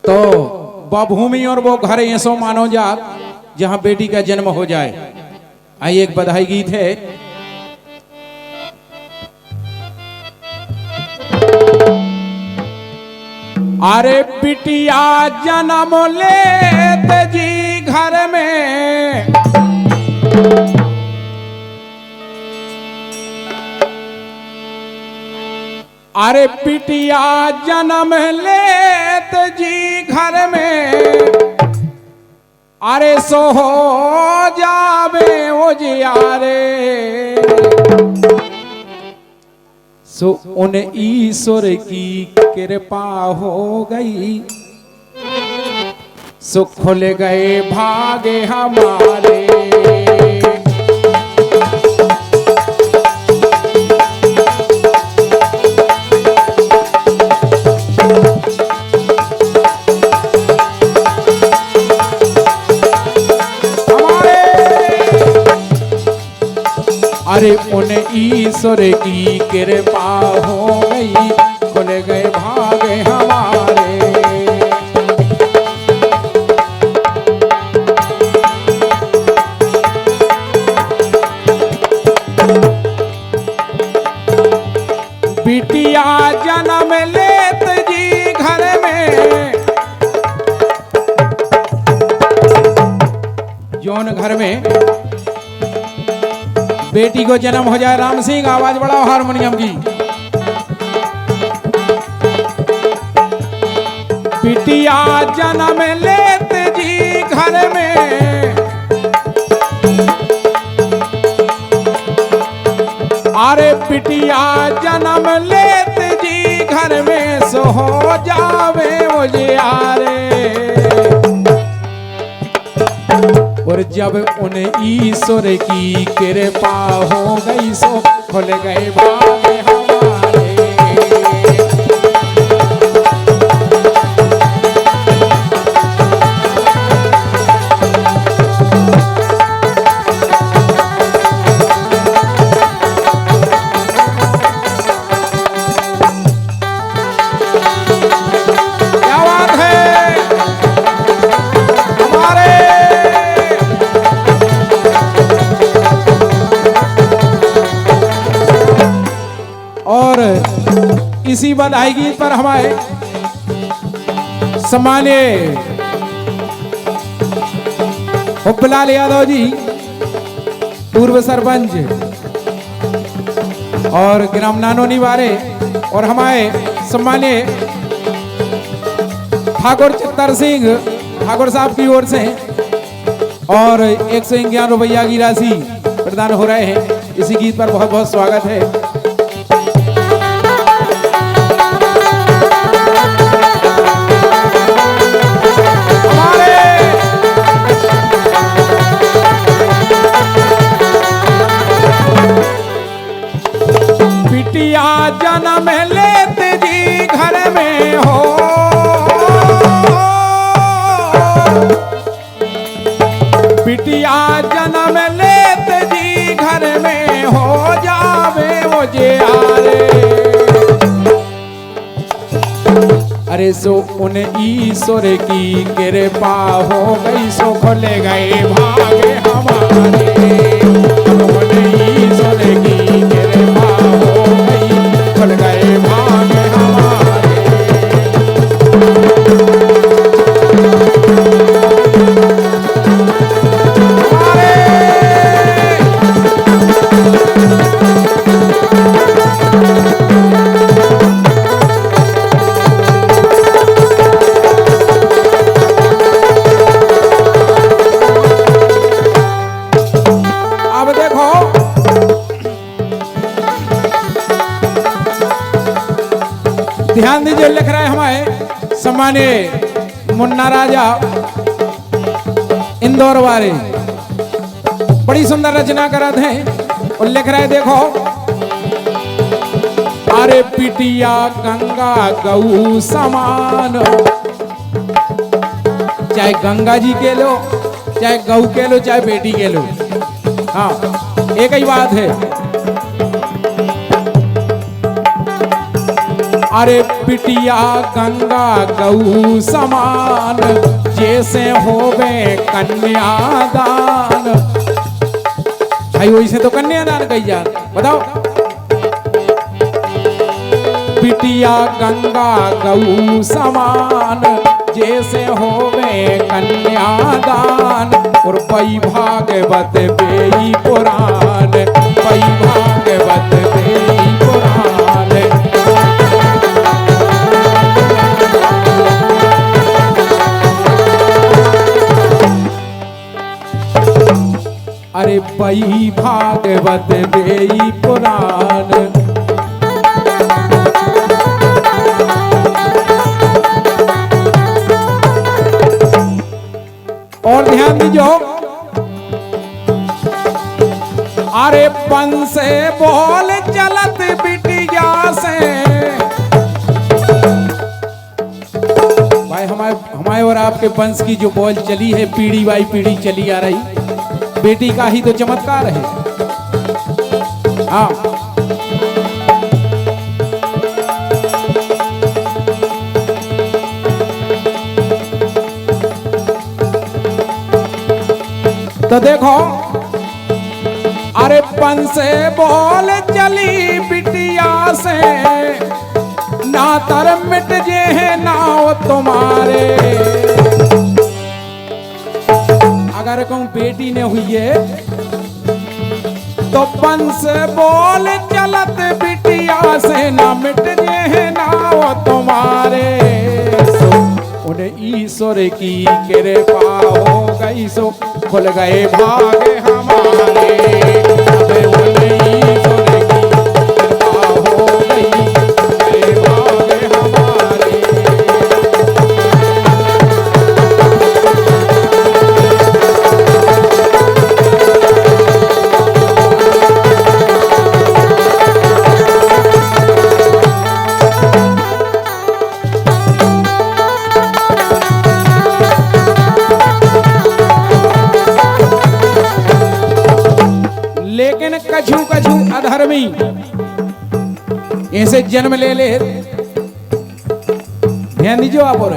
तो वह भूमि और वो घर ऐसो मानो जात जहां बेटी का जन्म हो जाए। आइए एक बधाई गीत है। अरे बिटिया जन्म लेत जी घर में, अरे बिटिया जन्म लेत जी घर में, अरे सो हो जावे उजियारे। सो उन ईश्वर की कृपा हो गई, सो खुल गए भागे हमारे। अरे उन ईश्वर की कृपा हो गई, खुल गए भागे हमारे। बिटिया जन्म लेत जी घर में, जौन घर में बेटी को जन्म हो जाए। राम सिंह आवाज बढ़ाओ हारमोनियम की। बिटिया जन्म लेत जी घर में, अरे बिटिया जन्म लेत जी घर में, सो हो जावे उजियारे। और जब उन ईश्वर की कृपा हो गई, सो खुल गए भागे हमारे। क्या बात है हमारे। और इसी बधाई गीत पर हमारे सम्मानीय हुब्बलाल यादव जी, पूर्व सरपंच और ग्राम नानोनी वाले, और हमारे सम्मानीय ठाकुर चित्तर सिंह ठाकुर साहब की ओर से और 151 रुपया की राशि प्रदान हो रहे हैं। इसी गीत पर बहुत बहुत स्वागत है। बिटिया जन्म लेत जी घर में हो, बिटिया जन्म लेत जी घर में, हो जावे उजियारे। अरे सो उन ईश्वर की कृपा हो गई, सो खुल गए भागे हमारे। उन ईश्वर की कृपा हो गई, खुल गए भागे हमारे। ध्यान दीजिए, लिख रहे हैं हमारे सम्मानीय मुन्ना राजा इंदौर वाले, बड़ी सुंदर रचना करत हैं और लिख रहे देखो। अरे बिटिया गंगा गऊ समान, चाहे गंगा जी के लो, चाहे गऊ के लो, चाहे बेटी के लो, हाँ एक ही बात है। अरे बिटिया गंगा गऊ समान, जैसे होवे कन्यादान। भाई वैसे तो कन्यादान कही जा, बताओ। बिटिया गंगा गऊ समान, जैसे होवे कन्यादान। और पई भागवत बेई पुराण, पई भागवत बेई पुराण। अरे पई भागवत बेई पुराण। और ध्यान दीजिए, अरे पन से बोल चलत बिटिया से। भाई हमारे और आपके वंश की जो बोल चली है, पीढ़ी बाई पीढ़ी चली आ रही, बेटी का ही तो चमत्कार है। हाँ, तो देखो, अरे पन से बोल चली बिटिया से, ना तर मिट जे है नाव तुम्हारे। अगर कहूं बेटी ने हुई है, तो पन से बोल चलत बिटिया से, ना मिट जे है नाव तुम्हारे। उन्हें ईश्वर की कृपा हो गई, सो खुल गए भाग हमारे। उन्हें ईश्वर की कृपा हो गई, खुले भाग हमारे। लेकिन कछु कछु अधर्मी ऐसे जन्म ले ले। ध्यान दीजिए आप। और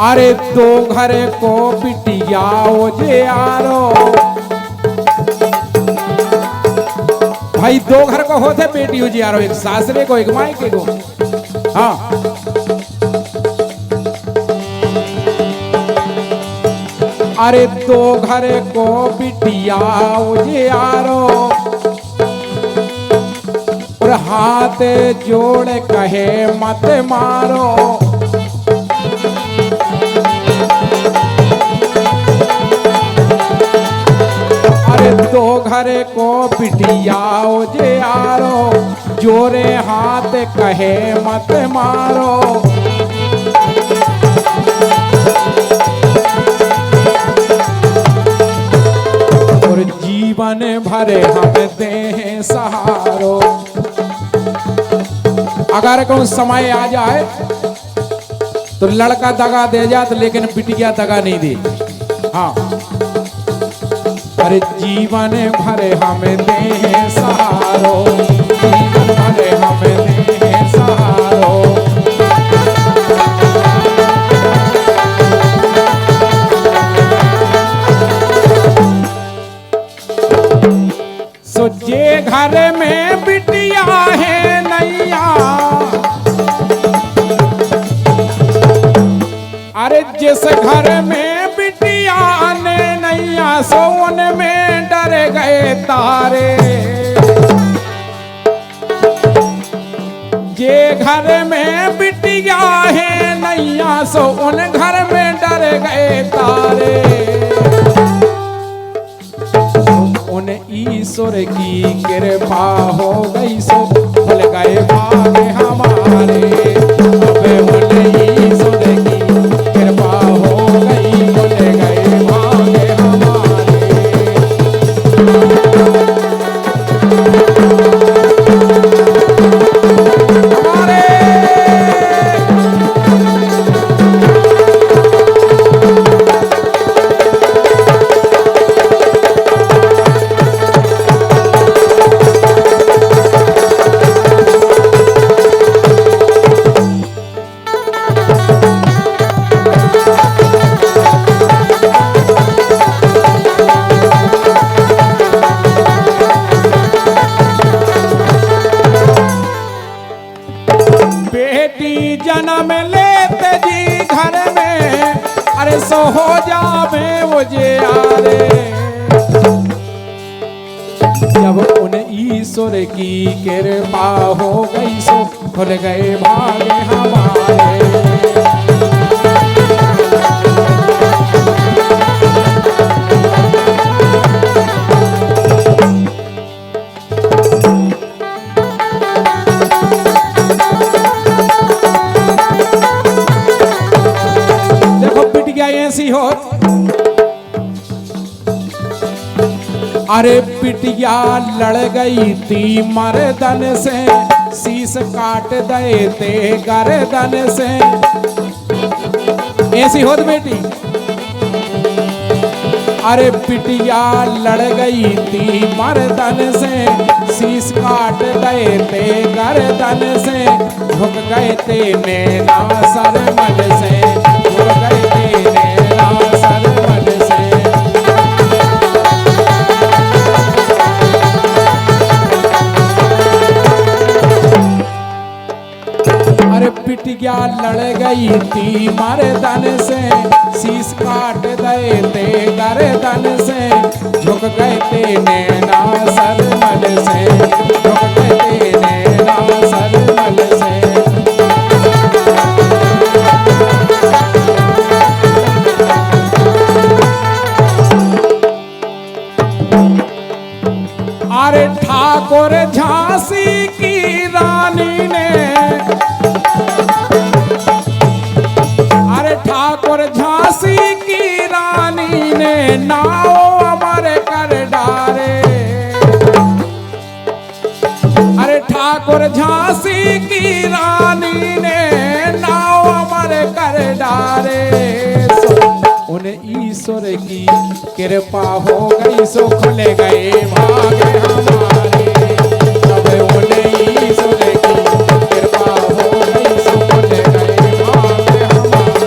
अरे दो घर को पिटियाओ जे आरो। भाई दो घर को होते बेटी हो जे आरो, एक सासरे को एक मायके को। हाँ, अरे दो घर को बिटियाओ जे आरो। और हाथ जोड़ कहे मत मारो। अरे दो घर को बिटियाओ जे आरो, जोरे हाथ कहे मत मारो। और जीवन भर हम दें सहारो। अगर कोई समय आ जाए तो लड़का दगा दे जात, लेकिन बिटिया दगा नहीं दे। हाँ, अरे जीवन भर हम दें सहारो, जीवन भर हम दें सहारो। सो जे घर में बिटिया है नैया, अरे जिस घर में बिटिया ने नैया, सो उनमें डर गए तारे। जे घर में बिटिया है नैया, सो उन घर में डर गए तारे। उन ईश्वर की कृपा हो गई, सो खुल गए भाग हमारे। अब उन ईश्वर की कृपा हो गई, खुल गए भाग हमारे। हमारे जन्म लेते जी घर में, अरे सो हो जावे उजियारे। जब उन ईश्वर की कृपा हो गई सो खुल गए भाग हमारे। ऐसी हो अरे पिटिया लड़ गई थी मर्दन से, शीश काट दे थे गर्दन से। ऐसी होत बेटी अरे पिटिया लड़ गई थी मर्दन से, शीश काट दे थे गर्दन से। झुक गए थे नैना सरमन से, झुक गए थे नैना सरमन से। अरे पिटिया लड़ गई थी मर्दन से, शीश काट दे थे गर्दन से। झुक गए थे नैना सरमन से, झुक गए थे नैना सरमन से। अरे ठाकुर झांसी की रानी ने, अरे ठाकुर झांसी की रानी ने नाव अमर कर डारे। अरे ठाकुर झांसी की रानी ने नाव अमर कर डारे। उन ईश्वर की कृपा हो गई सो खुल गए भाग हमारे। तब उन ईश्वर की कृपा हो गई सो खुल गए भाग हमारे।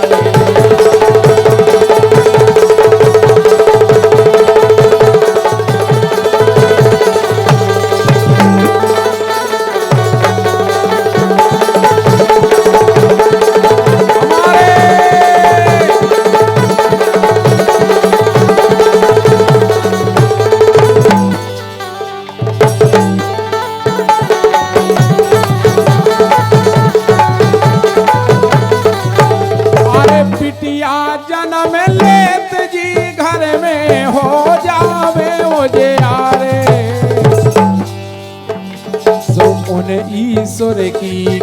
जन्म लेत जी घर में हो जावे उजियारे। सो उन ईश्वर की